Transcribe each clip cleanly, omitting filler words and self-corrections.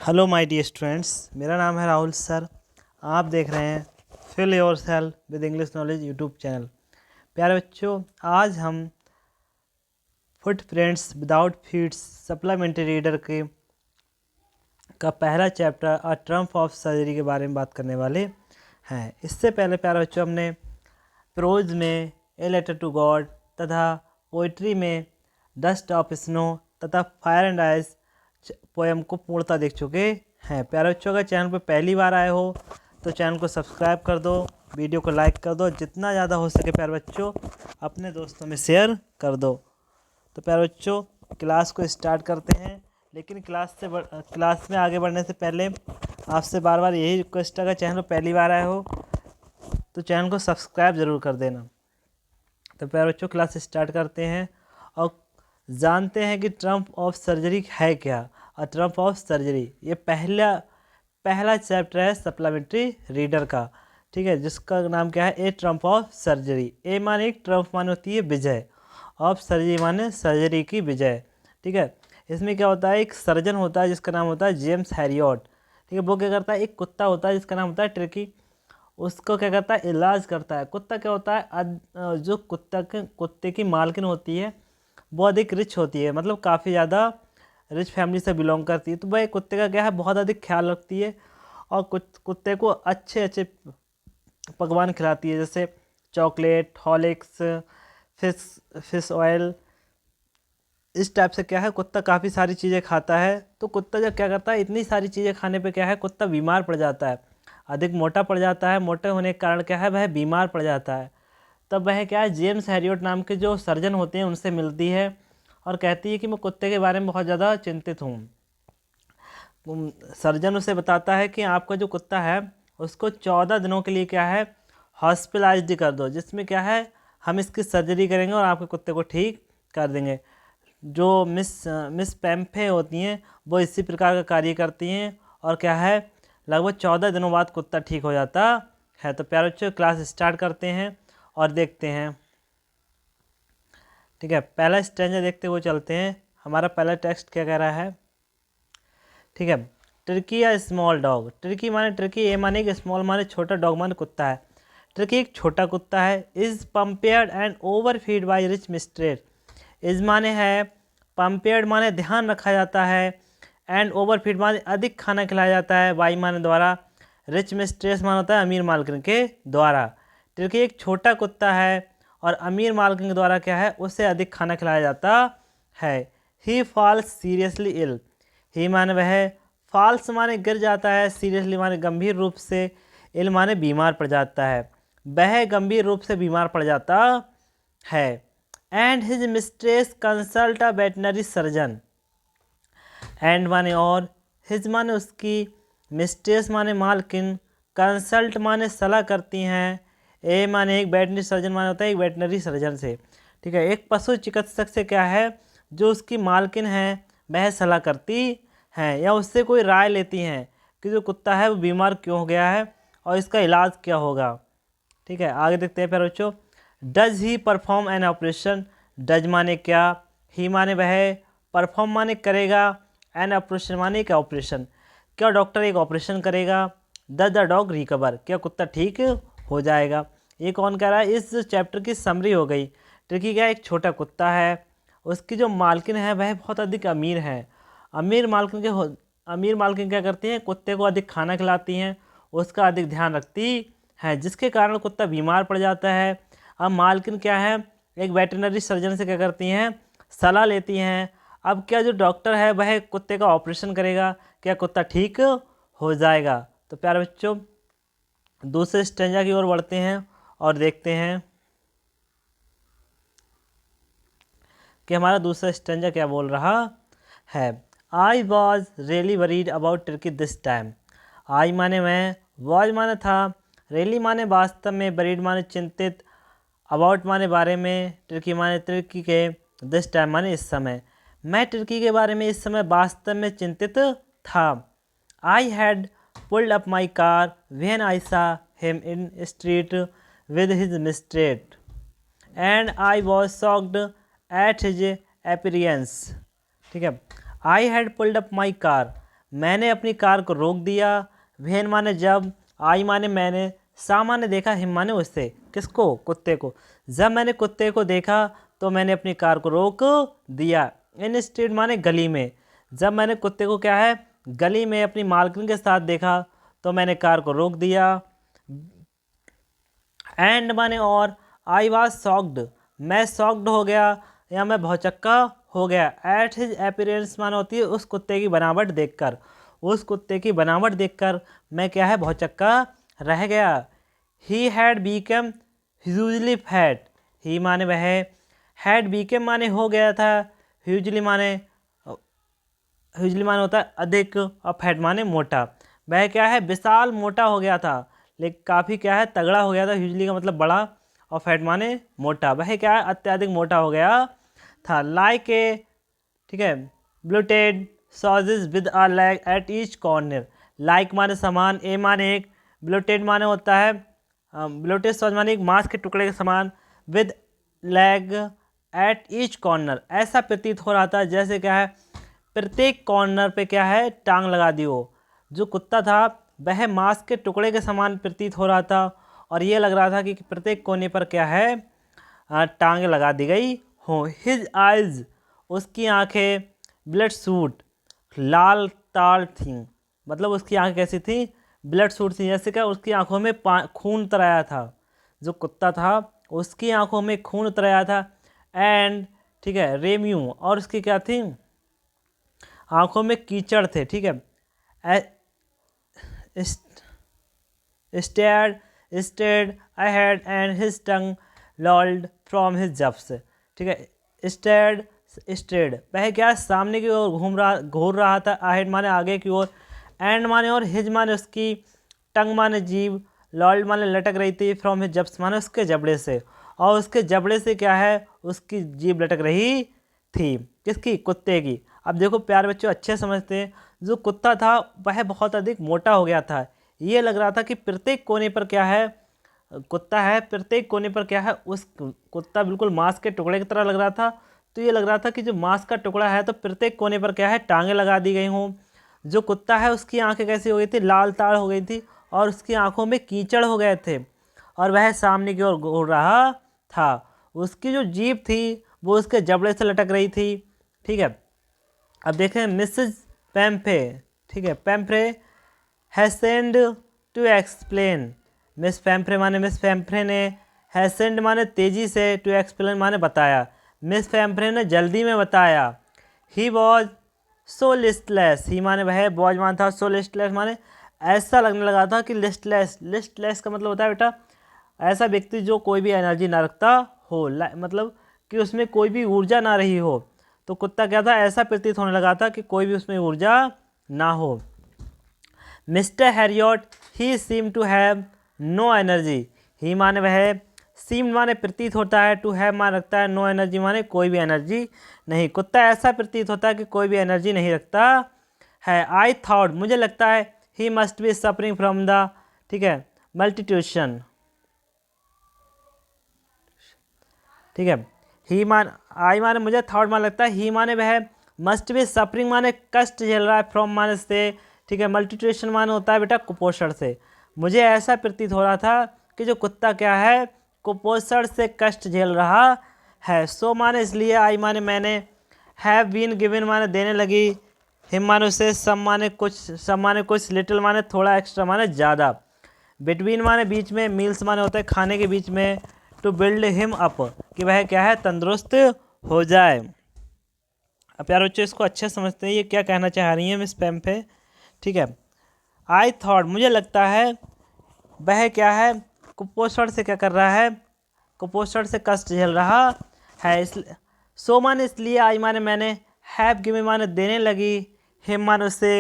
Hello my dear students, मेरा नाम है राहुल सर। आप देख रहे हैं fill yourself with English knowledge YouTube channel. प्यारे बच्चों, आज हम footprints without feets supplementary reader के का पहला chapter a triumph of surgery के बारे में बात करने वाले हैं। इससे पहले प्यारे बच्चों, हमने प्रोज में ए लेटर टू गॉड तथा पोइट्री में डस्ट ऑफ स्नो तथा फायर एंड आइस पोएम को पूर्णतः देख चुके हैं। प्यारे बच्चों, अगर चैनल पर पहली बार आए हो तो चैनल को सब्सक्राइब कर दो, वीडियो को लाइक कर दो, जितना ज़्यादा हो सके प्यारे बच्चों अपने दोस्तों में शेयर कर दो। तो प्यारे बच्चों, क्लास को स्टार्ट करते हैं। लेकिन क्लास में आगे बढ़ने से पहले आपसे बार बार यही रिक्वेस्ट है, अगर चैनल पर पहली बार आए हो तो चैनल को सब्सक्राइब ज़रूर कर देना। तो प्यारे बच्चों, क्लास स्टार्ट करते हैं और जानते हैं कि ट्रम्प ऑफ सर्जरी है क्या। और ट्रम्प ऑफ सर्जरी ये पहला चैप्टर है सप्लीमेंट्री रीडर का, ठीक है, जिसका नाम क्या है, ए ट्रम्प ऑफ सर्जरी। ए माने ट्रम्प माने होती है विजय, ऑफ सर्जरी माने सर्जरी की विजय, ठीक है। इसमें क्या होता है, एक सर्जन होता है जिसका नाम होता है जेम्स हैरियट, ठीक है। वो क्या करता है, एक कुत्ता होता है जिसका नाम होता है ट्रिकी, उसको क्या करता है, इलाज करता है। कुत्ता क्या होता है, जो कुत्ते की मालकिन होती है वो अधिक रिच होती है, मतलब काफ़ी ज़्यादा रिच फैमिली से बिलोंग करती है। तो वह कुत्ते का क्या है, बहुत अधिक ख्याल रखती है और कुत्ते को अच्छे अच्छे पकवान खिलाती है, जैसे चॉकलेट, हॉर्लिक्स, फिश ऑयल। इस टाइप से क्या है, कुत्ता काफ़ी सारी चीज़ें खाता है। तो कुत्ता जब क्या करता है, इतनी सारी चीज़ें खाने पे क्या है, कुत्ता बीमार पड़ जाता है, अधिक मोटा पड़ जाता है। मोटे होने के कारण क्या है, वह बीमार पड़ जाता है। तब वह क्या है, जेम्स हैरियट नाम के जो सर्जन होते हैं उनसे मिलती है और कहती है कि मैं कुत्ते के बारे में बहुत ज़्यादा चिंतित हूँ। सर्जन उसे बताता है कि आपका जो कुत्ता है उसको 14 दिनों के लिए क्या है, हॉस्पिटलाइज्ड कर दो, जिसमें क्या है, हम इसकी सर्जरी करेंगे और आपके कुत्ते को ठीक कर देंगे। जो मिस पैम्फे होती हैं वो इसी प्रकार का कार्य करती हैं और क्या है, लगभग 14 दिनों बाद कुत्ता ठीक हो जाता है। तो प्यारे बच्चों, क्लास स्टार्ट करते हैं और देखते हैं, ठीक है। पहला स्ट्रेंजर देखते हुए चलते हैं। हमारा पहला टेक्स्ट क्या कह रहा है, ठीक है। टर्की या स्मॉल डॉग। टर्की माने ट्रिकी, ए माने कि स्मॉल माने छोटा, डॉग माने कुत्ता है। टर्की एक छोटा कुत्ता है। Is pampered and over feed by rich mistress. Is माने है, पम्पेयर्ड माने ध्यान रखा जाता है, एंड ओवर फीड माने अधिक खाना खिलाया जाता है, बाई माने द्वारा, रिच मिस्ट्रेस माने होता है अमीर मालकिन के द्वारा। टर्की एक छोटा कुत्ता है और अमीर मालकिन के द्वारा क्या है, उसे अधिक खाना खिलाया जाता है। ही फॉल्स सीरियसली इल। ही माने वह, फॉल्स माने गिर जाता है, सीरियसली माने गंभीर रूप से, इल माने बीमार पड़ जाता है, वह गंभीर रूप से बीमार पड़ जाता है। And his mistress consult a veterinary surgeon. And माने और, हिज माने उसकी, मिस्ट्रेस माने मालकिन, कंसल्ट माने सलाह करती हैं, ए माने एक वेटनरी सर्जन माने होता है एक वेटनरी सर्जन से, ठीक है। एक पशु चिकित्सक से क्या है, जो उसकी मालकिन है वह सलाह करती हैं या उससे कोई राय लेती हैं कि जो कुत्ता है वो बीमार क्यों हो गया है और इसका इलाज क्या होगा, ठीक है। आगे देखते हैं फिर बच्चों। Does he perform an operation. Does माने क्या, ही माने वह, परफॉर्म माने करेगा, एन ऑपरेशन माने एक ऑपरेशन, क्या डॉक्टर एक ऑपरेशन करेगा। डज द डॉग रिकवर, क्या कुत्ता ठीक हो जाएगा। ये कौन कह रहा है, इस चैप्टर की समरी हो गई। ट्रिकी क्या, एक छोटा कुत्ता है, उसकी जो मालकिन है वह बहुत अधिक अमीर है। अमीर मालकिन क्या करती हैं, कुत्ते को अधिक खाना खिलाती हैं, उसका अधिक ध्यान रखती है, जिसके कारण कुत्ता बीमार पड़ जाता है। अब मालकिन क्या है, एक वेटरनरी सर्जन से क्या करती हैं, सलाह लेती हैं। अब क्या जो डॉक्टर है वह कुत्ते का ऑपरेशन करेगा, क्या कुत्ता ठीक हो जाएगा। तो प्यारे बच्चों, दूसरे स्टेंजा की ओर बढ़ते हैं और देखते हैं कि हमारा दूसरा स्टेंजा क्या बोल रहा है। I was really worried about Tricki this time. I माने मैं, वॉज माने था, रियली माने वास्तव में, वरीड माने चिंतित, अबाउट माने बारे में, टर्की माने तुर्की के, दिस टाइम माने इस समय। मैं तुर्की के बारे में इस समय वास्तव में चिंतित था। I had pulled up my car when I saw him in street with his mistress and I was shocked at his appearance, ठीक है। I had pulled up my car, मैंने अपनी कार को रोक दिया। व्हेन माने जब, आई माने मैंने, सा माने देखा, हिम माने उससे। किसको? कुत्ते को। जब मैंने कुत्ते को देखा तो मैंने अपनी कार को रोक दिया। इन स्ट्रीट माने गली में। जब मैंने कुत्ते को क्या है, गली में अपनी मालकिन के साथ देखा तो मैंने कार को रोक दिया। एंड माने और, आई वॉज शॉक्ड, मैं शॉक्ड हो गया या मैं भौचक्का हो गया। एट हिज अपीयरेंस माने होती है उस कुत्ते की बनावट देखकर। उस कुत्ते की बनावट देखकर मैं क्या है, भौचक्का रह गया। He had become hugely fat. He माने वह, हैड बीकम माने हो गया था, ह्यूजली माने, ह्यूजली माने होता है अधिक, और फैट माने मोटा। वह क्या है, विशाल मोटा हो गया था, लेकिन काफ़ी क्या है, तगड़ा हो गया था। ह्यूजली का मतलब बड़ा, और फैट माने मोटा। वह क्या है, अत्यधिक मोटा हो गया था। लाइक ए, ठीक है, bloated sausage with a leg at each corner. Like माने समान, ए माने एक, ब्लूटेड माने होता है, ब्लूटेड सॉस माने एक मांस के टुकड़े के समान, with leg at each corner. ऐसा प्रतीत हो रहा था जैसे क्या है, प्रत्येक कॉर्नर पे क्या है, टांग लगा दी हो। जो कुत्ता था वह मांस के टुकड़े के समान प्रतीत हो रहा था, और ये लग रहा था कि प्रत्येक कोने पर क्या है, टांग लगा दी गई हो। हिज आइज, उसकी आंखें, ब्लड सूट, लाल ताल थी। मतलब उसकी आंखें कैसी थी, ब्लड सूट थी। जैसे क्या उसकी आंखों में खून उतर आया था। जो कुत्ता था उसकी आंखों में खून उतर आया था। एंड, ठीक है, रेम्यू, और उसकी क्या थी, आंखों में कीचड़ थे। ठीक है, stared stared ahead and his tongue lolled from his जब्स। ठीक है, स्टेड वह क्या, सामने की ओर घूर रहा था। अहेड माने आगे की ओर, एंड माने और, हिज माने उसकी, टंग माने जीभ, लॉल्ड माने लटक रही थी, फ्रॉम हिज जब्स माने उसके जबड़े से। और उसके जबड़े से क्या है, उसकी जीभ लटक रही थी। किसकी? कुत्ते की। अब देखो प्यारे बच्चों, अच्छे समझते हैं। जो कुत्ता था वह बहुत अधिक मोटा हो गया था। ये लग रहा था कि प्रत्येक कोने पर क्या है, कुत्ता है, प्रत्येक कोने पर क्या है, उस कुत्ता बिल्कुल मांस के टुकड़े की तरह लग रहा था। तो ये लग रहा था कि जो मांस का टुकड़ा है तो प्रत्येक कोने पर क्या है, टांगें लगा दी गई हों। जो कुत्ता है उसकी आंखें कैसी हो गई थी, लाल ताड़ हो गई थी, और उसकी आंखों में कीचड़ हो गए थे, और वह सामने की ओर घूर रहा था। उसकी जो जीभ थी वो उसके जबड़े से लटक रही थी। ठीक है, अब देखें मिसेज पैम्फे। ठीक है, Pumphrey hastened to explain. Miss Pumphrey माने मिस पैम्फ्रे ने, हैसेंड माने तेज़ी से, टू एक्सप्लेन माने बताया। मिस पैम्फ्रे ने जल्दी में बताया। He was so listless. ही माने वह, वॉज माने था, सो लिस्टलेस माने ऐसा लगने लगा था कि, लिस्टलेस, लिस्टलेस का मतलब होता है बेटा ऐसा व्यक्ति जो कोई भी एनर्जी ना रखता हो, मतलब कि उसमें कोई भी ऊर्जा ना रही हो। तो कुत्ता क्या था, ऐसा प्रतीत होने लगा था कि कोई भी उसमें ऊर्जा ना हो। Mr Herriot he seem to have no energy. He माने वह, सीम माने प्रतीत होता है, टू हैव माने रखता है, नो एनर्जी माने कोई भी एनर्जी नहीं। कुत्ता ऐसा प्रतीत होता है कि कोई भी एनर्जी नहीं रखता है। आई थॉट, मुझे लगता है, he must be suffering from the, ठीक है, मल्टीट्यूशन। ठीक है, ही मान, आई माने मुझे, थॉट माने लगता है, ही माने वह, मस्ट बी सफरिंग माने कष्ट झेल रहा है, फ्रॉम माने से, ठीक है, मल्टीट्यूशन माने होता है बेटा कुपोषण से। मुझे ऐसा प्रतीत हो रहा था कि जो कुत्ता क्या है, कुपोषण से कष्ट झेल रहा है। सो माने इसलिए, आई माने मैंने, हैव बीन गिवन माने देने लगी, हिम माने उसे, सम माने कुछ, सम माने कुछ, लिटिल माने थोड़ा, एक्स्ट्रा माने ज़्यादा, बिटवीन माने बीच में, मील्स माने होता है खाने के बीच में, टू बिल्ड हिम अप कि वह क्या है, तंदुरुस्त हो जाए। अब यार बच्चों इसको अच्छे समझते हैं, ये क्या कहना चाह रही है मिस पैम्फे। ठीक है, आई थॉट, मुझे लगता है, वह क्या है, कुपोषण से क्या कर रहा है, कुपोषण से कष्ट झेल रहा है। इसलिए, सो माने इसलिए, आई माने मैंने, हैव गिवन माने देने लगी, हिम माने उससे,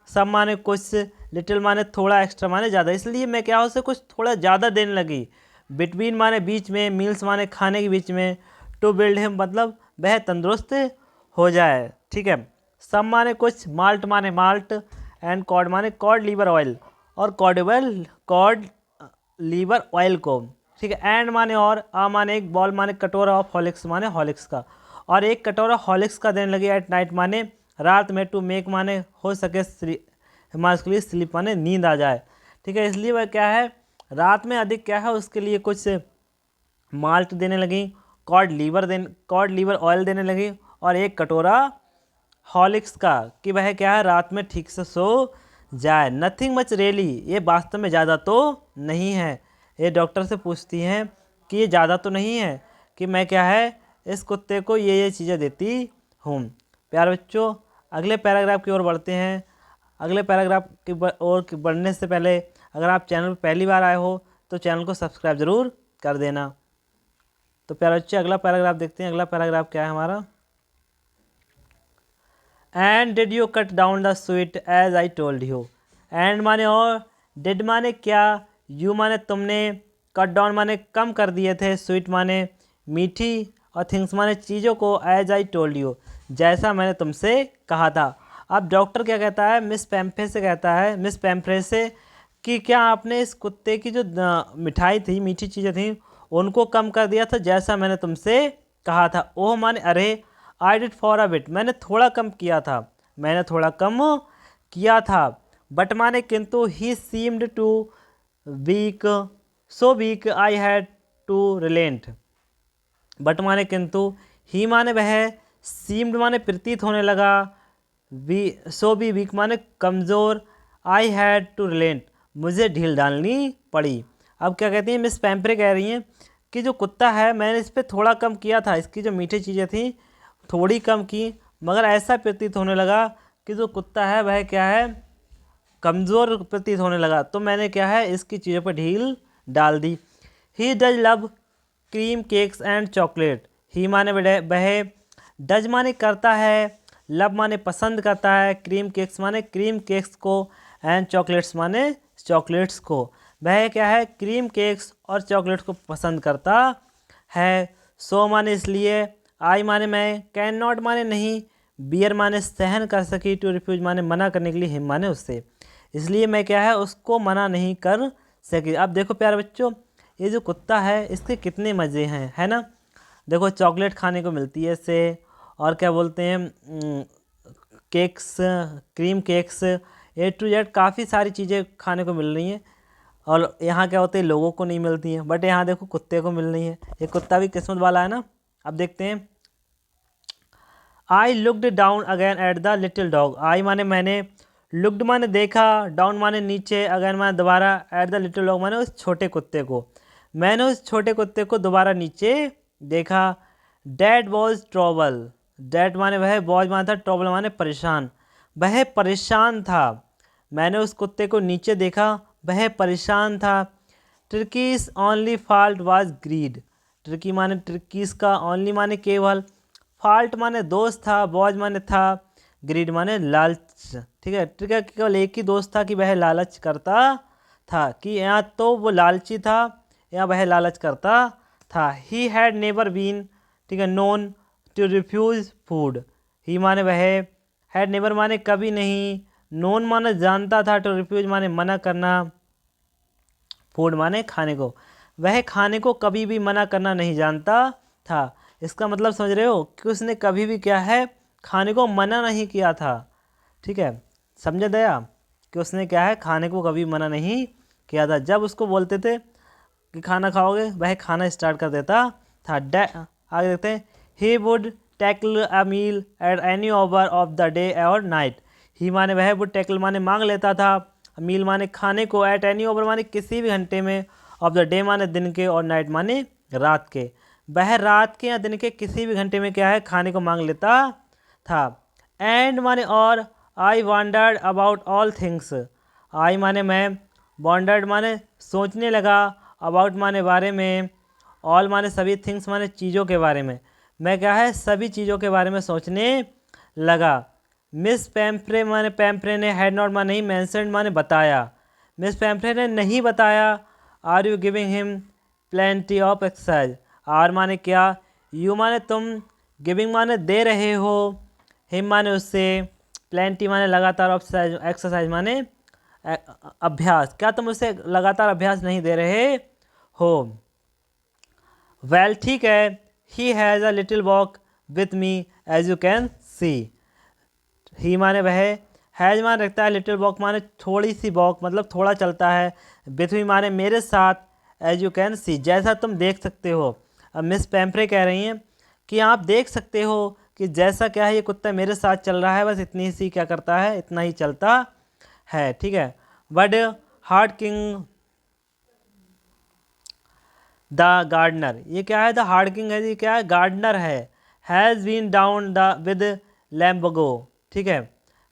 सब माने कुछ, लिटिल माने थोड़ा, एक्स्ट्रा माने ज़्यादा। इसलिए मैं क्या उसे कुछ थोड़ा ज़्यादा देने लगी। बिटवीन माने बीच में, मील्स माने खाने के बीच में, टू बिल्ड हिम मतलब वह तंदुरुस्त हो जाए। ठीक है, सब माने कुछ, माल्ट माने माल्ट, एंड कॉड माने कॉड लीवर ऑयल, और कॉड लीवर ऑयल को। ठीक है, एंड माने और, आ माने एक, बॉल माने कटोरा ऑफ हॉर्लिक्स माने हॉर्लिक्स का, और एक कटोरा हॉर्लिक्स का देने लगी, एट नाइट माने रात में, टू मेक माने हो सके हिमांशु स्लीप माने नींद आ जाए, ठीक है। इसलिए वह क्या है, रात में अधिक क्या है उसके लिए कुछ माल्ट देने लगी, कॉड लीवर ऑयल देने लगी, और 1 कटोरा हॉर्लिक्स का, कि वह क्या है रात में ठीक से सो जाए। नथिंग मच रियली, ये वास्तव में ज़्यादा तो नहीं है। ये डॉक्टर से पूछती हैं कि ये ज़्यादा तो नहीं है कि मैं क्या है इस कुत्ते को ये चीज़ें देती हूँ। प्यारे बच्चों, अगले पैराग्राफ की ओर बढ़ते हैं। अगले पैराग्राफ की ओर बढ़ने से पहले अगर आप चैनल पर पहली बार आए हो तो चैनल को सब्सक्राइब ज़रूर कर देना। तो प्यारे बच्चे अगला पैराग्राफ देखते हैं। अगला पैराग्राफ क्या है हमारा, and did you cut down the sweet as I told you. And माने और, डिड माने क्या, यू माने तुमने, कट डाउन माने कम कर दिए थे, स्वीट माने मीठी, और थिंग्स माने चीज़ों को, एज आई टोल्ड यू जैसा मैंने तुमसे कहा था। अब डॉक्टर क्या कहता है, मिस पैम्फ्रे से कि क्या आपने इस कुत्ते की जो मिठाई थी, मीठी चीज़ें थी, उनको कम कर दिया था जैसा मैंने तुमसे कहा था। ओह माने अरे, I did for a bit मैंने थोड़ा कम किया था, बट माने किंतु, he seemed too weak, so weak I had to relent. But माने किंतु, ही माने वह, सीम्ड माने प्रतीत होने लगा, सो बी वीक माने कमज़ोर, आई हैड टू रिलेंट मुझे ढील डालनी पड़ी। अब क्या कहती हैं, मिस पैम्फ्रे कह रही हैं कि जो कुत्ता है मैंने इस पर थोड़ा कम किया था, इसकी जो मीठी चीज़ें थी थोड़ी कम की, मगर ऐसा प्रतीत होने लगा कि जो कुत्ता है वह क्या है कमज़ोर प्रतीत होने लगा, तो मैंने क्या है इसकी चीज़ों पर ढील डाल दी। He does love cream cakes and chocolate. He माने वह, डज माने करता है, लव माने पसंद करता है, क्रीम केक्स माने क्रीम केक्स को, एंड चॉकलेट्स माने चॉकलेट्स को। वह क्या है क्रीम केक्स और चॉकलेट्स को पसंद करता है। सो माने इसलिए, आई माने मैं, कैन नॉट माने नहीं, बियर माने सहन कर सकी, टू रिफ्यूज माने मना करने के लिए, हिम माने उससे, इसलिए मैं क्या है उसको मना नहीं कर सकी। अब देखो प्यारे बच्चों, ये जो कुत्ता है इसके कितने मज़े हैं, है ना। देखो चॉकलेट खाने को मिलती है इससे, और क्या बोलते हैं cakes, cream cakes, A to Z काफ़ी सारी चीज़ें खाने को मिल रही हैं। और यहाँ क्या होते हैं लोगों को नहीं मिलती हैं, बट यहाँ देखो कुत्ते को मिल रही हैं। ये कुत्ता भी किस्मत वाला है ना। अब देखते हैं, I looked down again at the little dog. I माने मैंने, लुकड माने देखा, डाउन माने नीचे, अगैन माने दोबारा, एट द लिटिल डॉग माने उस छोटे कुत्ते को। मैंने उस छोटे कुत्ते को दोबारा नीचे देखा। डैड वॉज ट्रबल, डैड माने वह, वॉज माने था, ट्रबल माने परेशान, वह परेशान था। मैंने उस कुत्ते को नीचे देखा, वह परेशान था। Tricki's only fault was greed. Tricki माने टर्कीस का, ओनली माने केवल, फॉल्ट माने दोस्त था, वॉज माने था, ग्रीड माने लालच, ठीक है। टर्की का केवल एक ही दोस्त था कि वह लालच करता था, कि या तो वो लालची था या वह लालच करता था। ही हैड नेवर बीन, ठीक है, नोन टू रिफ्यूज़ फूड। ही माने वह, हैड नेवर माने कभी नहीं, नोन माने जानता था, टू रिफ्यूज माने मना करना, फूड माने खाने को, वह खाने को कभी भी मना करना नहीं जानता था। इसका मतलब समझ रहे हो कि उसने कभी भी क्या है खाने को मना नहीं किया था, ठीक है। समझे दया कि उसने क्या है खाने को कभी मना नहीं किया था। जब उसको बोलते थे कि खाना खाओगे वह खाना स्टार्ट कर देता था। आगे देखते हैं, he would tackle a meal at any hour of the day और नाइट। ही माने वह, वुड टैकल माने मांग लेता था, मील माने खाने को, एट एनी आवर माने किसी भी घंटे में, ऑफ द डे माने दिन के, और नाइट माने रात के। वह रात के या दिन के किसी भी घंटे में क्या है खाने को मांग लेता था। एंड माने और, I wondered about all things. I माने मैं, वॉन्डर्ड माने सोचने लगा, अबाउट माने बारे में, ऑल माने सभी, थिंग्स माने चीज़ों के बारे में। मैं क्या है सभी चीज़ों के बारे में सोचने लगा। मिस पैम्फ्रे माने पैम्फ्रे ने, हैड नॉट माने नहीं, मैंसन्ड माने बताया, मिस पैम्फ्रे ने नहीं बताया। Are you giving him plenty of exercise. Are माने क्या, यू माने तुम, गिविंग माने दे रहे हो, हिम माने उससे, प्लेंटी माने लगातार, ऑफ एक्सरसाइज माने अभ्यास, क्या तुम उसे लगातार अभ्यास नहीं दे रहे हो। वेल ठीक है, he has a little walk with me as you can see. He माने वह, हैज माने रखता है, लिटिल वॉक माने थोड़ी सी वॉक मतलब थोड़ा चलता है, विथ मी माने मेरे साथ, एज यू कैन सी जैसा तुम देख सकते हो। अब मिस पैम्फ्रे कह रही हैं कि आप देख सकते हो कि जैसा क्या है ये कुत्ता मेरे साथ चल रहा है, बस इतनी सी क्या करता है, इतना ही चलता है, ठीक है। But Hodgkin the gardener, ये क्या है, द हार्ड किंग है, ये क्या है, गार्डनर है, has been down the with lumbago, ठीक है।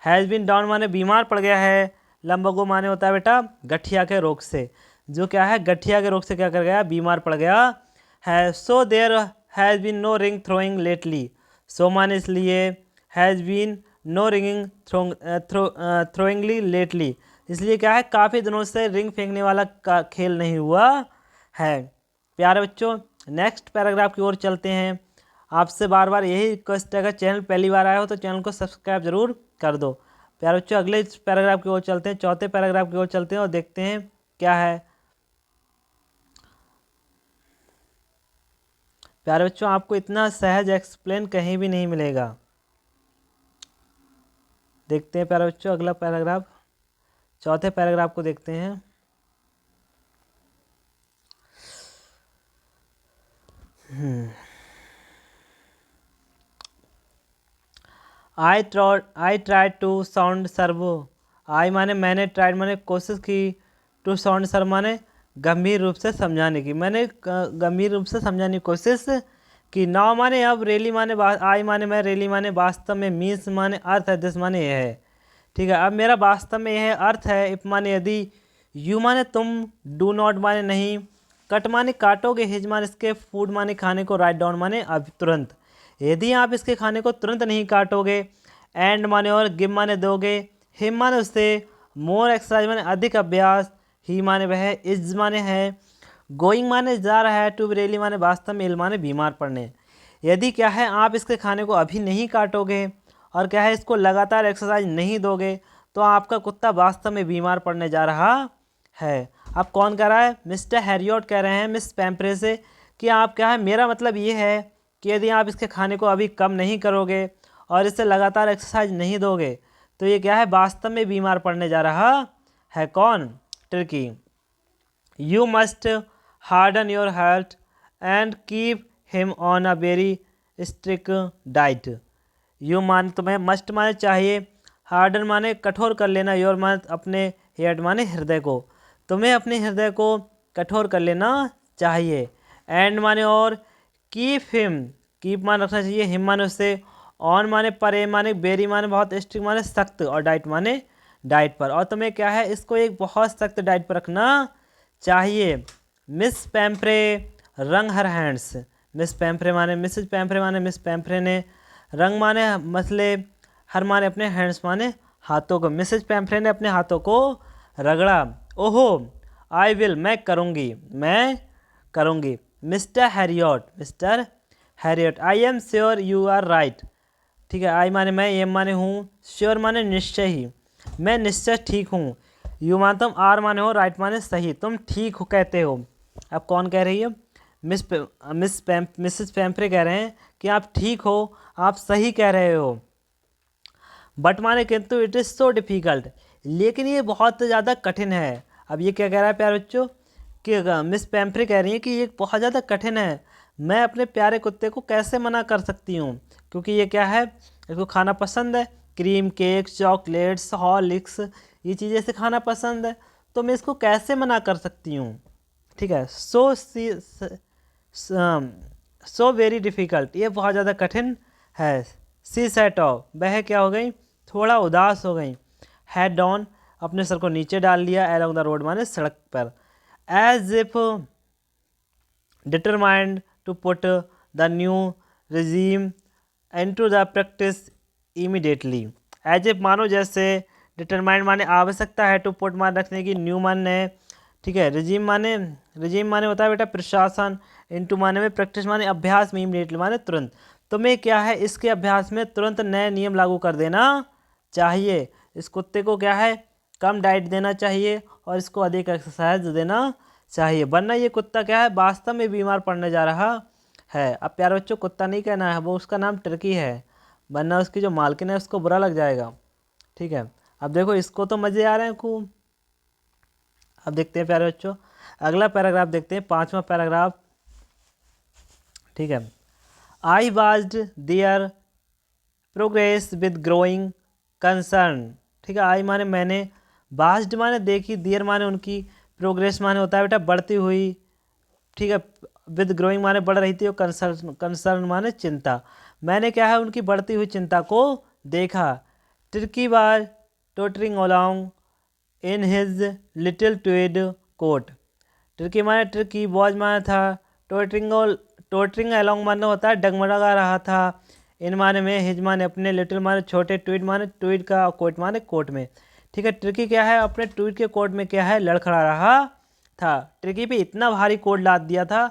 हैज़ बीन डाउन माने बीमार पड़ गया है, लैम्बगो माने होता है बेटा गठिया के रोग से, जो क्या है गठिया के रोग से क्या कर गया, बीमार पड़ गया है। So there has been no ring throwing lately, so माने इसलिए, has been no ringing throwingly lately, इसलिए क्या है काफ़ी दिनों से रिंग फेंकने वाला का खेल नहीं हुआ है। प्यारे बच्चों नेक्स्ट पैराग्राफ की ओर चलते हैं। आपसे बार बार यही रिक्वेस्ट है, अगर चैनल पहली बार आया हो तो चैनल को सब्सक्राइब जरूर कर दो। प्यारे बच्चों अगले पैराग्राफ की ओर चलते हैं, चौथे पैराग्राफ की ओर चलते हैं और देखते हैं क्या है। प्यारे बच्चों आपको इतना सहज एक्सप्लेन कहीं भी नहीं मिलेगा। देखते हैं प्यारे बच्चों अगला पैराग्राफ, चौथे पैराग्राफ को देखते हैं। I try to sound severe, I माने मैंने, ट्राइड माने कोशिश की, टू साउंड सर माने गंभीर रूप से समझाने की, मैंने गंभीर रूप से समझाने की कोशिश की। नाउ माने अब, रेली माने आई माने मैं, रेली माने वास्तव में, मीन्स माने अर्थ है, दिस माने यह है, ठीक है। अब मेरा वास्तव में यह अर्थ है, इफ माने यदि, यू माने तुम, डू नॉट माने नहीं, कट माने काटोगे, हिज माने इसके, फूड माने खाने को, राइट डाउन माने अब तुरंत, यदि आप इसके खाने को तुरंत नहीं काटोगे, एंड माने और, गिव माने दोगे, हिम माने उससे, मोर एक्सरसाइज माने अधिक अभ्यास, ही माने वह, इज माने है, गोइंग माने जा रहा है, टू रेली माने वास्तव में, इल माने बीमार पड़ने। यदि क्या है आप इसके खाने को अभी नहीं काटोगे और क्या है इसको लगातार एक्सरसाइज नहीं दोगे तो आपका कुत्ता वास्तव में बीमार पड़ने जा रहा है। अब कौन कह रहा है, मिस्टर हैरियट कह रहे हैं मिस पैम्फ्रे से कि आप क्या है, मेरा मतलब ये है कि यदि आप इसके खाने को अभी कम नहीं करोगे और इससे लगातार एक्सरसाइज नहीं दोगे तो ये क्या है वास्तव में बीमार पड़ने जा रहा है। कौन, Turkey. You must harden your heart and keep him on a very strict diet. You मान तुम्हें, मस्ट माने चाहिए, हार्डन माने कठोर कर लेना, योर मान अपने, हेड माने हृदय को, तुम्हें अपने हृदय को कठोर कर लेना चाहिए, एंड माने और, कीप हिम, कीप मान रखना चाहिए, हिम माने उससे, ऑन माने पर, ए माने बेरी माने बहुत, स्ट्रिक्ट माने सख्त, और डाइट माने डाइट पर, और तुम्हें क्या है इसको एक बहुत सख्त डाइट पर रखना चाहिए। मिस पैम्फ्रे रंग हर हैंड्स, मिस पैम्फ्रे माने मिसेज पैम्फ्रे माने मिस पैम्फ्रे ने, रंग माने मसले, हर माने अपने, हैंड्स माने हाथों को, मिसेज पैम्फ्रे ने अपने हाथों को रगड़ा। ओहो, आई विल मैं करूँगी, मैं करूँगी। Mr Herriot, Mr Herriot, I am sure you are right, ठीक है। आई माने मैं, एम माने हूँ, श्योर माने निश्चय ही, मैं निश्चय ठीक हूँ, यू मानता हूँ, आर माने हो, राइट माने सही, तुम ठीक हो कहते हो। अब कौन कह रही है, मिसेस पैम्फ्रे कह रहे हैं कि आप ठीक हो, आप सही कह रहे हो। बट माने किंतु इट इज़ सो डिफ़िकल्ट, लेकिन ये बहुत ज़्यादा कठिन है। अब ये क्या कह रहा है प्यारे बच्चों कि मिस पैम्फ्रे कह रही है कि ये बहुत ज़्यादा कठिन है, मैं अपने प्यारे कुत्ते को कैसे मना कर सकती हूँ, क्योंकि ये क्या है इसको खाना पसंद है, क्रीम केक, चॉकलेट्स, हॉर्लिक्स, ये चीज़ें इसे खाना पसंद है, तो मैं इसको कैसे मना कर सकती हूँ, ठीक है। सो वेरी डिफ़िकल्ट, ये बहुत ज़्यादा कठिन है। सी सेट ऑफ, वह क्या हो गई, थोड़ा उदास हो गई। हेड डाउन, अपने सर को नीचे डाल लिया, अलोंग द रोड माने सड़क पर, as if determined to put the new regime into the practice immediately. As if मानो जैसे, डिटरमाइंड माने आवश्यकता है, टू पुट मान रखने की, न्यू माने, ठीक है, रिजीम माने होता है बेटा प्रशासन, इनटू माने में, प्रैक्टिस माने अभ्यास में, इमीडिएटली माने तुरंत, तुम्हें क्या है इसके अभ्यास में तुरंत नए नियम लागू कर देना चाहिए। इस कुत्ते को क्या है कम डाइट देना चाहिए और इसको अधिक एक्सरसाइज देना चाहिए, वरना ये कुत्ता क्या है वास्तव में बीमार पड़ने जा रहा है। अब प्यारे बच्चों कुत्ता नहीं कहना है, वो उसका नाम टर्की है, वरना उसकी जो मालकिन है उसको बुरा लग जाएगा। ठीक है, अब देखो इसको तो मज़े आ रहे हैं खूब। अब देखते हैं प्यारे बच्चों, अगला पैराग्राफ देखते हैं, 5वां पैराग्राफ। ठीक है, I watched their progress with growing concern. ठीक है, आई माने मैंने, वाच्ड माने देखी, देयर माने उनकी, प्रोग्रेस माने होता है बेटा बढ़ती हुई। ठीक है, विद ग्रोइंग माने बढ़ रही थी, और कंसर्न कंसर्न माने चिंता। मैंने क्या है उनकी बढ़ती हुई चिंता को देखा। Tricki was tottering along in his little tweed coat. Tricki माने ट्रिकी, वॉज माने था, टोटरिंग अलोंग माने होता है डगमगा रहा था, इन माने में, हिज माने अपने, लिटिल माने छोटे, ट्वीड माने ट्वीड का, कोट माने कोट में। ठीक है, ट्रिकी क्या है अपने ट्वीड के कोट में क्या है लड़खड़ा रहा था। ट्रिकी पे इतना भारी कोट लाद दिया था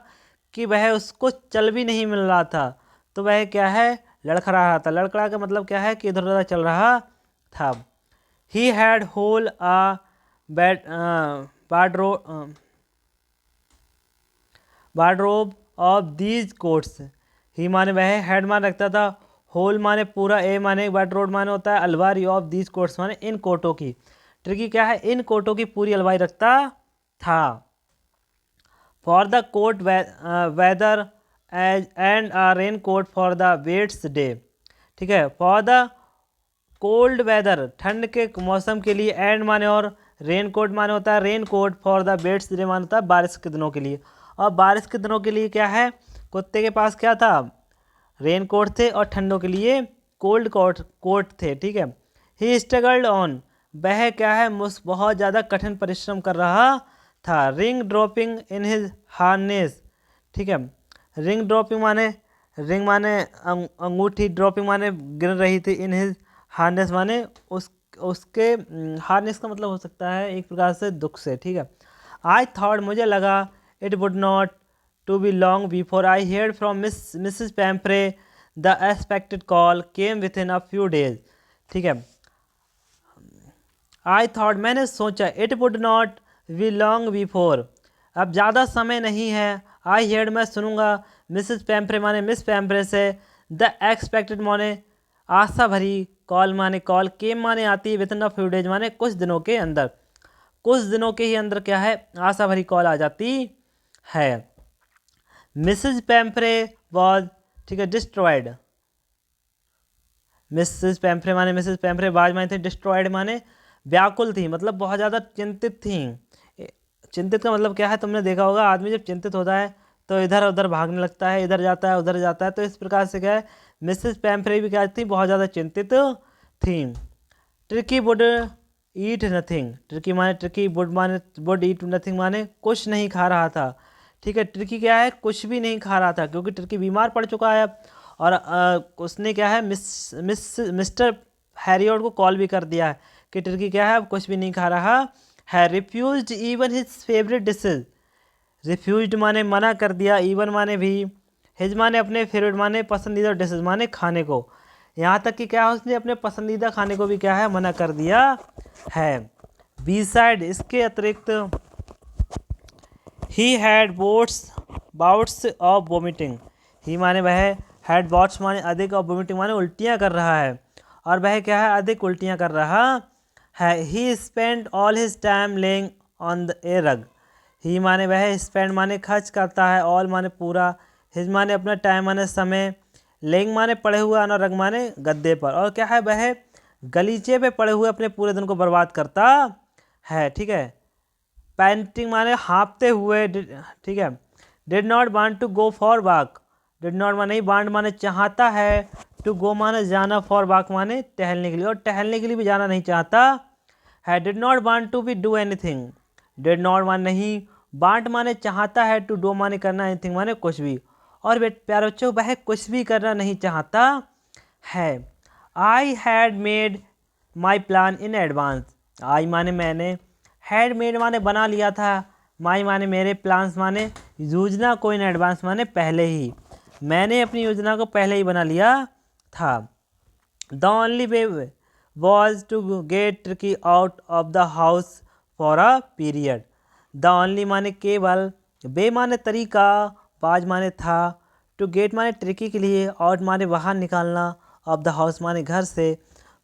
कि वह उसको चल भी नहीं मिल रहा था, तो वह क्या है लड़खड़ा रहा था। लड़खड़ा का मतलब क्या है कि इधर उधर चल रहा था। He had whole a bad wardrobe of these coats. He माने वह, हैड मान रखता था, होल माने पूरा, ए माने वार्डरोब माने होता है अलमारी, ऑफ दीज कोट्स माने इन कोटों की। ट्रिकी क्या है इन कोटों की पूरी अलमारी रखता था। For the coat weather and a raincoat for the wets day. ठीक है, फॉर द कोल्ड वेदर ठंड के मौसम के लिए, एंड माने और, रेन कोट माने होता है raincoat, for the wets day माने होता है बारिश के दिनों के लिए। और बारिश के दिनों के लिए क्या है कुत्ते के पास क्या था रेन कोट थे, और ठंडों के लिए कोल्ड कोट थे। ठीक है, ही स्ट्रगल्ड ऑन, वह क्या है बहुत ज़्यादा कठिन परिश्रम कर रहा था। Ring dropping in his harness. ठीक है, रिंग ड्रॉपिंग माने, रिंग माने अंगूठी, ड्रॉपिंग माने गिर रही थी, इन हिज हार्नेस माने उसके हार्नेस का मतलब हो सकता है एक प्रकार से दुख से। ठीक है, आई थॉट मुझे लगा, it would not to be long before I heard from Mrs Pumphrey the expected call came within a few days. ठीक है, आई थॉट मैंने सोचा, it would not be long before अब ज़्यादा समय नहीं है, आई हेयर्ड मैं सुनूंगा, मिसिस पैम्प्रे माने मिस पैम्प्रे से, द एक्सपेक्टेड माने आशा भरी, कॉल माने कॉल, केम माने आती, with in a few days माने कुछ दिनों के अंदर, कुछ दिनों के ही अंदर क्या है आशा भरी कॉल आ जाती है। मिसिस पैम्प्रे वॉज, ठीक है, डिस्ट्रॉयड। मिसिस पैम्प्रे माने मिसिस पैम्प्रे, वाज माने थे, डिस्ट्रॉयड माने व्याकुल थी, मतलब बहुत ज़्यादा चिंतित थी। चिंतित का मतलब क्या है तुमने देखा होगा आदमी जब चिंतित होता है तो इधर उधर भागने लगता है, इधर जाता है उधर जाता है, तो इस प्रकार से क्या है मिसिस पैम्फ्रे भी क्या थी बहुत ज़्यादा चिंतित थी। Tricky would eat nothing, tricky माने ट्रिकी, वुड माने वुड ईट नथिंग माने कुछ नहीं खा रहा था। ठीक है, ट्रिकी क्या है कुछ भी नहीं खा रहा था, क्योंकि ट्रिकी बीमार पड़ चुका है, और उसने क्या है मिस्टर हैरियोट को कॉल भी कर दिया है कि ट्रिकी क्या है अब कुछ भी नहीं खा रहा है। Refused even his favourite dishes, refused माने मना कर दिया, इवन माने भी, हिज माने अपने, फेवरेट माने पसंदीदा, डिशेज माने खाने को, यहाँ तक कि क्या है उसने अपने पसंदीदा खाने को भी क्या है मना कर दिया है। बी साइड इसके अतिरिक्त, he had bouts of vomiting, he माने वह, हैड बाउट्स माने अधिक, और वोमिटिंग माने उल्टियाँ कर रहा है, और वह क्या है अधिक उल्टियाँ कर रहा है। He spend all his time lying on the a rug, he माने वह, स्पेंड माने खर्च करता है, ऑल माने पूरा, हिज माने अपना, टाइम माने समय, लेइंग माने पड़े हुए, और रग माने गद्दे पर, और क्या है वह गलीचे पे पड़े हुए अपने पूरे दिन को बर्बाद करता है। ठीक है, पैंटिंग माने हाँपते हुए, ठीक है, did not want to go for walk, did not माने नहीं, वांट माने चाहता है, टू गो माने जाना, फॉर वॉक माने टहलने के लिए, और टहलने के लिए भी जाना नहीं चाहता है। Did not want to be do anything, did not माने नहीं, वांट माने चाहता है, टू डू माने करना, एनीथिंग माने कुछ भी, और प्यारे बच्चों वह कुछ भी करना नहीं चाहता है। I had made my plan in advance, I माने मैंने, हैड मेड माने बना लिया था, माई माने मेरे, प्लान्स माने योजना को, इन एडवांस माने पहले ही, मैंने अपनी योजना को पहले ही बना लिया था। The only way was to get Tricki out of the house for a period, the only माने केवल, बे माने तरीका, वाज माने था, टू गेट माने ट्रिकी के लिए, आउट माने बाहर निकालना, ऑफ द हाउस माने घर से,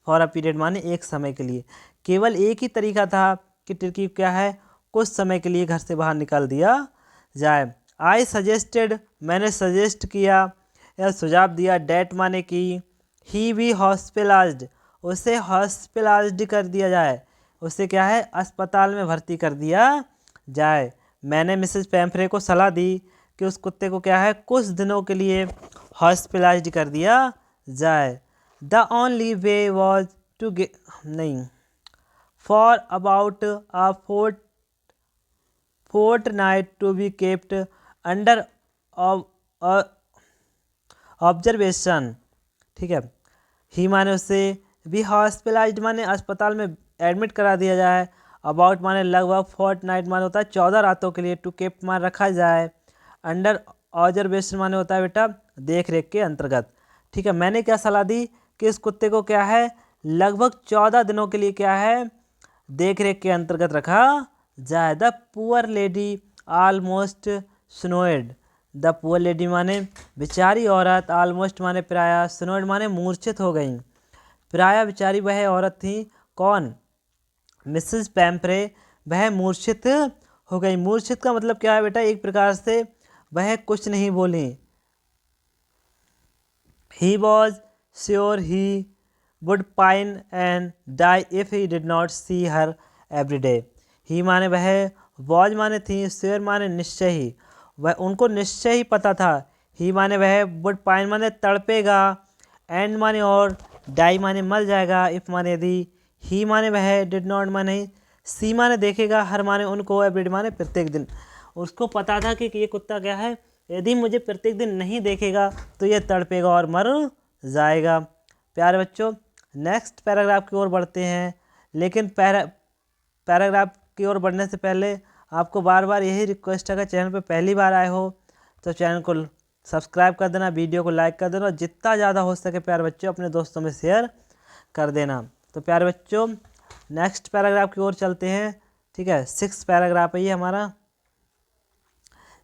फॉर अ पीरियड माने एक समय के लिए। केवल एक ही तरीका था कि टर्की क्या है, कुछ समय के लिए घर से बाहर निकाल दिया जाए। आई सजेस्टेड, मैंने सजेस्ट किया या सुझाव दिया, डेट माने कि, ही भी हॉस्पिटलाइज्ड, उसे हॉस्पिटलाइज्ड कर दिया जाए, उसे क्या है अस्पताल में भर्ती कर दिया जाए। मैंने मिसेस पैम्फ्रे को सलाह दी कि उस कुत्ते को क्या है कुछ दिनों के लिए हॉस्पिटलाइज्ड कर दिया जाए। The only way was to नहीं, for about a fortnight to be kept under observation. ठीक है, ही माने उससे, भी हॉस्पिटलाइज्ड माने अस्पताल में एडमिट करा दिया जाए, अबाउट माने लगभग, फोर्टनाइट माने होता है 14 रातों के लिए, टू केप माने रखा जाए, अंडर ऑब्जर्वेशन माने होता है बेटा देख रेख के अंतर्गत। ठीक है, मैंने क्या सलाह दी कि इस कुत्ते को क्या है लगभग 14 दिनों के लिए क्या है देख रेख के अंतर्गत रखा जाए। The poor lady almost snowed, the poor lady माने बेचारी औरत, ऑलमोस्ट माने प्राय, स्नोएड माने मूर्छित हो गई। प्राय बेचारी वह औरत थी, कौन, मिसेस पैम्फ्रे, वह मूर्छित हो गई। मूर्छित का मतलब क्या है बेटा, एक प्रकार से वह कुछ नहीं बोली। He was sure he would pine and die if he did not see her every day. He माने वह, वॉज माने थी, श्योर माने निश्चय ही, वह उनको निश्चय ही पता था। ही माने वह, वुड पाइन माने तड़पेगा, एंड माने और, डाई माने मर जाएगा, इफ माने यदि, ही माने वह, डिड नॉट माने सी माने देखेगा, हर माने उनको, एवरीडे माने प्रत्येक दिन। उसको पता था कि ये कुत्ता क्या है यदि मुझे प्रत्येक दिन नहीं देखेगा तो ये तड़पेगा और मर जाएगा। प्यारे बच्चों, नेक्स्ट पैराग्राफ की ओर बढ़ते हैं, लेकिन पैराग्राफ की ओर बढ़ने से पहले आपको बार बार यही रिक्वेस्ट है कि चैनल पर पहली बार आए हो तो चैनल को सब्सक्राइब कर देना, वीडियो को लाइक कर देना और जितना ज़्यादा हो सके प्यारे बच्चों अपने दोस्तों में शेयर कर देना। तो प्यारे बच्चों नेक्स्ट पैराग्राफ की ओर चलते हैं। ठीक है, 6 पैराग्राफ है ये हमारा।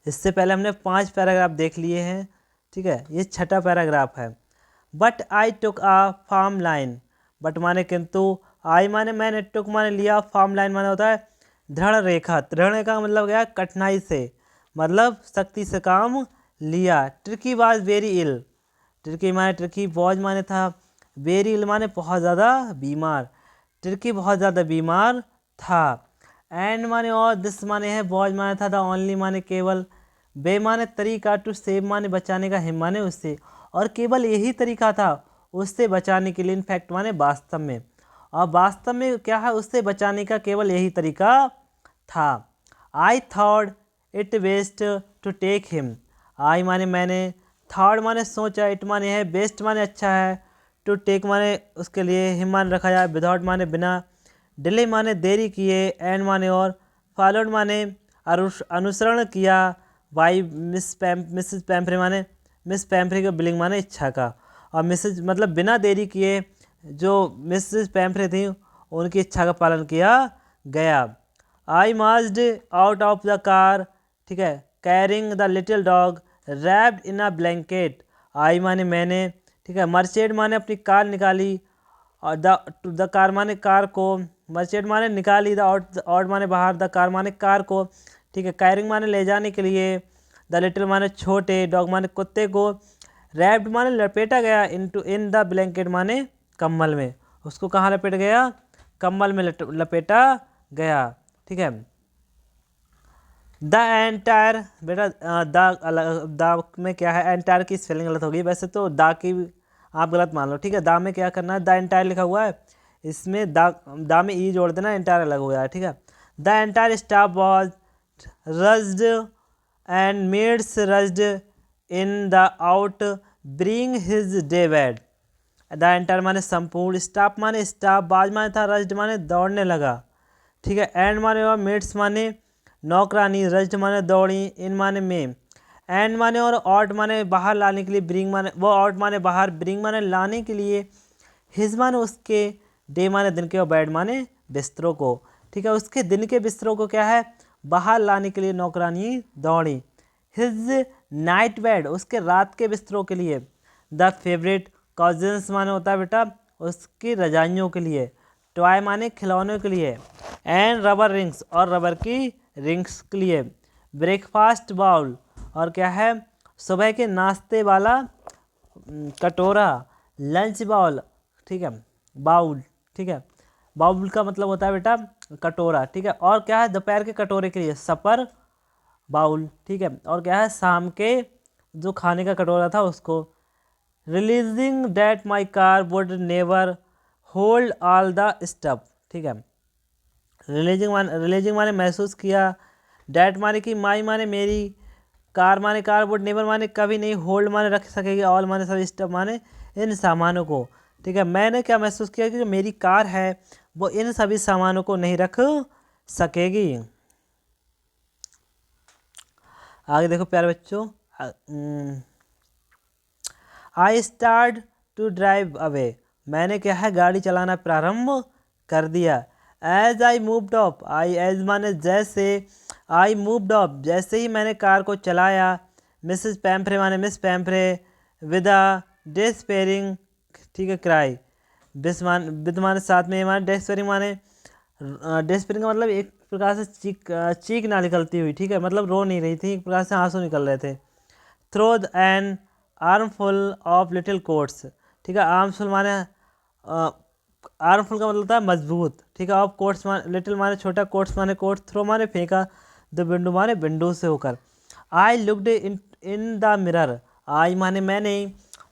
इससे पहले हमने 5 पैराग्राफ देख लिए हैं। ठीक है, ये 6ठा पैराग्राफ है। But I took a firm line, but माने किंतु, आई माने मैंने, टुक माने लिया, फार्म लाइन माने होता है दृढ़ रेखा। दृढ़ रेखा का मतलब क्या है कठिनाई से, मतलब सख्ती से काम लिया। Tricki was very ill, Tricki माने, ट्रिकी वॉज माने था, वेरी इल माने बहुत ज़्यादा बीमार, ट्रिकी बहुत ज़्यादा बीमार था। एंड माने और, दिस माने है, वॉज माने था, द ओनली माने केवल, बे माने तरीका, टू सेव माने बचाने का, हिम माने उससे, और केवल यही तरीका था उससे बचाने के लिए, इनफैक्ट माने वास्तव में, और वास्तव में क्या है उससे बचाने का केवल यही तरीका था। I thought it best to take him, I माने मैंने, थॉट माने सोचा, इट माने है, बेस्ट माने अच्छा है, टू टेक माने उसके लिए, हिम माने रखा जाए, विदाउट माने बिना, डिले माने देरी किए, एंड माने और, फॉलोड माने अनुसरण किया, बाई मिसेस पैम्फ्रे माने मिस पैम्फ्रे के बिलिंग माने इच्छा का, और मिसेज मतलब बिना देरी किए जो मिसेस पैम्फ्रे थी उनकी इच्छा का पालन किया गया। I marched out of the car, ठीक है, carrying the little dog wrapped in a blanket, I माने मैंने, ठीक है, मर्चेड माने अपनी कार निकाली, और द कार माने कार को, मर्चेड माने निकाली, द आउट माने बाहर, द कार माने कार को, ठीक है, कैरिंग माने ले जाने के लिए, द लिटिल माने छोटे, डॉग माने कुत्ते को, रैप्ड माने लपेटा गया, इन द ब्लैंकेट माने कम्बल में, उसको कहाँ लपेट गया, कम्बल में लपेटा गया। ठीक है, द एंटायर, बेटा द में क्या है, एंटायर की स्पेलिंग गलत होगी, वैसे तो दा की आप गलत मान लो। ठीक है, दा में क्या करना है, द एंटायर लिखा हुआ है, इसमें दा में ई जोड़ देना, एंटायर अलग हो गया। ठीक है, the entire staff was roused and maids roused in the out bring his day bed, the entire माने संपूर्ण, स्टाफ माने स्टाफ, बाज माने था, रज्ड माने दौड़ने लगा। ठीक है, एंड माने और, मेड्स माने नौकरानी, रज्ड माने दौड़ी, इन माने में, एंड माने और, आउट माने बाहर लाने के लिए, ब्रिंग माने वो, आउट माने बाहर, ब्रिंग माने लाने के लिए, हिज माने उसके, डे माने दिन के, और बेड माने बिस्तरों को। ठीक है, उसके दिन के बिस्तरों को क्या है बाहर लाने के लिए नौकरानी दौड़ी। हिज नाइट बेड, उसके रात के बिस्तरों के लिए। द फेवरेट, कॉजन्स माने होता है बेटा उसकी रजाइयों के लिए, टॉय माने खिलौनों के लिए, एंड रबर रिंग्स और रबर की रिंग्स के लिए, ब्रेकफास्ट बाउल और क्या है सुबह के नाश्ते वाला कटोरा, लंच बाउल, ठीक है, बाउल, ठीक है, बाउल का मतलब होता है बेटा कटोरा, ठीक है, और क्या है दोपहर के कटोरे के लिए सपर बाउल, ठीक है, और क्या है शाम के जो खाने का कटोरा था उसको, releasing that my car would never hold all the stuff, ठीक है, रिलीजिंग माने महसूस किया, डैट माने कि माई माने मेरी, कार माने कार, वुड नेवर माने कभी नहीं, होल्ड माने रख सकेगी, ऑल माने सभी, स्टफ माने इन सामानों को, ठीक है, मैंने क्या महसूस किया कि जो मेरी कार है वो इन सभी सामानों को नहीं रख सकेगी। आगे देखो प्यारे बच्चों, I start to drive away, मैंने क्या है गाड़ी चलाना प्रारंभ कर दिया। As I moved off, I as माने जैसे, आई मूव्ड ऑफ जैसे ही मैंने कार को चलाया, मिसेस पैम्फ्रे माने मिस पैम्फ्रे, विद अ डेस्पेयरिंग, ठीक है, क्राई, विद माने साथ में, माने डेस्पेयरिंग माने डेस्पेयरिंग का मतलब एक प्रकार से चीख ना निकलती हुई, ठीक है, मतलब रो नहीं रही थी, एक प्रकार से आंसू निकल रहे थे। Throw an armful of little coats, ठीक है, आर्मफुल माने आर्मफुल का मतलब होता है मजबूत, ठीक है, ऑफ कोट्स माने लिटिल माने छोटा, कोट्स माने कोट, थ्रो माने फेंका, द विंडो माने विंडो से होकर। I looked in the mirror, I माने मैंने,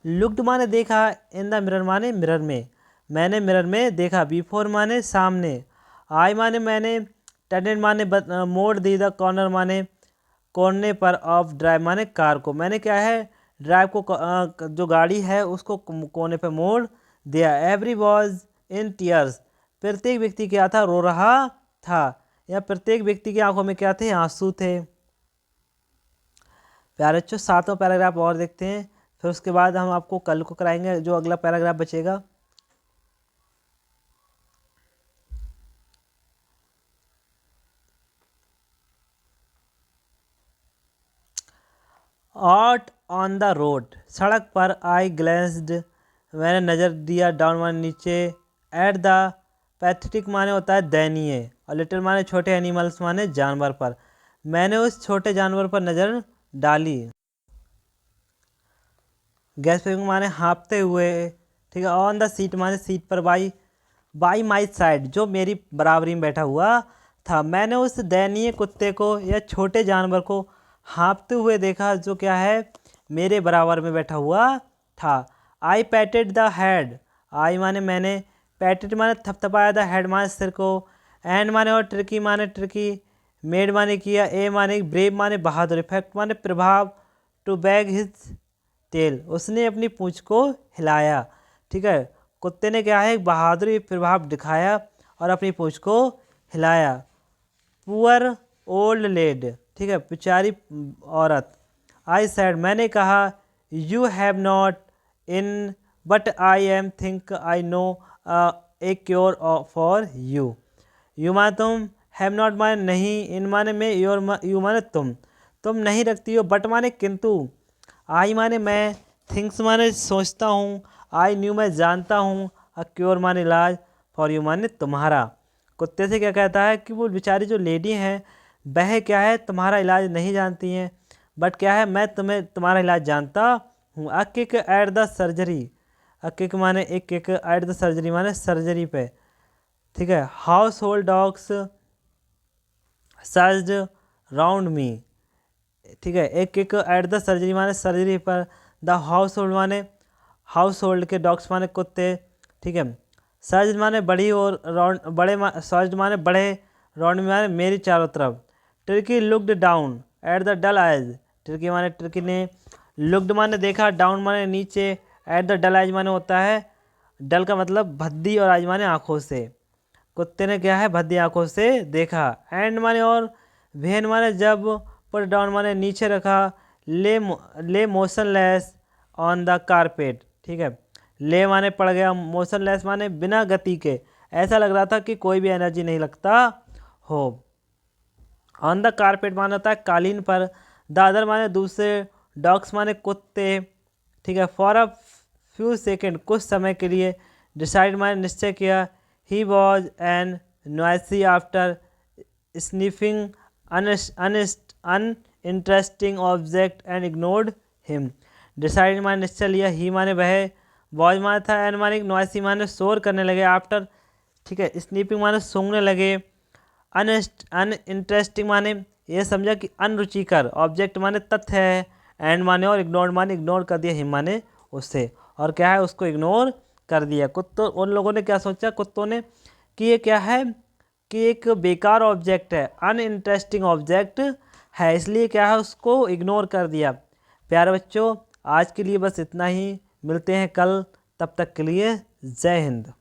लुकड माने देखा, इन द मिरर माने मिरर में, मैंने मिरर में देखा, बिफोर माने सामने, आई माने मैंने, टर्न माने मोड़ दी, द कॉर्नर माने कोने पर, ऑफ ड्राइव माने कार को, मैंने क्या है ड्राइव को जो गाड़ी है उसको कोने पे मोड़ दिया। एवरी वॉज इन टीयर्स, प्रत्येक व्यक्ति क्या था रो रहा था, या प्रत्येक व्यक्ति की आंखों में क्या थे आंसू थे। प्यारे बच्चों 7वां पैराग्राफ और देखते हैं, फिर उसके बाद हम आपको कल को कराएंगे जो अगला पैराग्राफ बचेगा। आउट ऑन द रोड, सड़क पर, आई ग्लेंस्ड मैंने नज़र दिया, डाउन माने नीचे, एट द पैथेटिक माने होता है दयनीय, और लिटिल माने छोटे, एनिमल्स माने जानवर पर, मैंने उस छोटे जानवर पर नज़र डाली। गैस्पिंग माने हाँफते हुए, ठीक है, ऑन द सीट माने सीट पर, बाई माई साइड जो मेरी बराबरी में बैठा हुआ था, मैंने उस दयनीय कुत्ते को या छोटे जानवर को हाँफते हुए देखा जो क्या है मेरे बराबर में बैठा हुआ था। आई पैटेड द हेड, आई माने मैंने, पैटेड माने थपथपाया, द हेड माने सिर को, एंड माने और, ट्रिकी माने ट्रिकी, मेड माने किया, ए माने ब्रेव माने बहादुर, इफेक्ट माने प्रभाव, टू बैग हिज टेल उसने अपनी पूंछ को हिलाया, ठीक है, कुत्ते ने क्या है बहादुरी प्रभाव दिखाया और अपनी पूंछ को हिलाया। पुअर ओल्ड लेड, ठीक है, बेचारी औरत, आई सैड मैंने कहा, you have not in but I am think I know A cure for you, you माने तुम, हैव नॉट माने नहीं, इन माने में, योर यू माने तुम नहीं रखती हो, बट माने किंतु, आई माने मैं, थिंग्स माने सोचता हूँ, आई न्यू मैं जानता हूँ, अ क्योर माने इलाज, फॉर यू माने तुम्हारा। कुत्ते से क्या कहता है कि वो बेचारी जो लेडी हैं वह क्या है तुम्हारा इलाज नहीं जानती हैं, बट क्या है मैं तुम्हारा इलाज जानता हूँ। A kick at the surgery, a kick माने एक किक, एट द सर्जरी माने सर्जरी पे, ठीक है, household dogs surged round me, ठीक है, एक किक एट द सर्जरी माने सर्जरी पर, द हाउस होल्ड माने हाउस होल्ड के, डॉग्स माने कुत्ते, ठीक है, सर्ज माने बड़ी और राउंड बड़े, सर्ज माने बड़े, राउंड माने मेरी चारों तरफ। Tricki looked down at the dull eyes, Tricki माने टर्की ने, लुकड माने देखा, डाउन माने नीचे, एट द डल आइज माने होता है डल का मतलब भद्दी और आइज माने आँखों से, कुत्ते ने क्या है भद्दी आँखों से देखा। एंड माने और, वेन माने जब, पुट डाउन माने नीचे रखा, ले मोशनलेस ऑन द कारपेट, ठीक है, ले माने पड़ गया, मोशनलेस माने बिना गति के, ऐसा लग रहा था कि कोई भी एनर्जी नहीं लगता हो। ऑन द कारपेट माने होता है कालीन पर, द अदर माने दूसरे, डॉग्स माने कुत्ते, ठीक है, फॉर अ फ्यू सेकेंड कुछ समय के लिए, डिसाइड माने निश्चय किया, he was an noisy after sniffing uninteresting object and ignored him. Decide माने निश्चय लिया, ही माने वह, वॉज माने था, एन माने नॉइसी माने शोर करने लगे, आफ्टर ठीक है, स्नीपिंग माने सूंघने लगे, अनइंटरेस्टिंग माने ये समझा कि अनरुचिकर, ऑब्जेक्ट माने तथ्य है, एंड माने और, इग्नोर्ड माने इग्नोर कर दिया, हिम माने उससे, और क्या है उसको इग्नोर कर दिया। कुत्तों उन लोगों ने क्या सोचा, कुत्तों ने, कि ये क्या है कि एक बेकार ऑब्जेक्ट है, अनइंटरेस्टिंग ऑब्जेक्ट है, इसलिए क्या है उसको इग्नोर कर दिया। प्यारे बच्चों आज के लिए बस इतना ही, मिलते हैं कल, तब तक के लिए जय हिंद।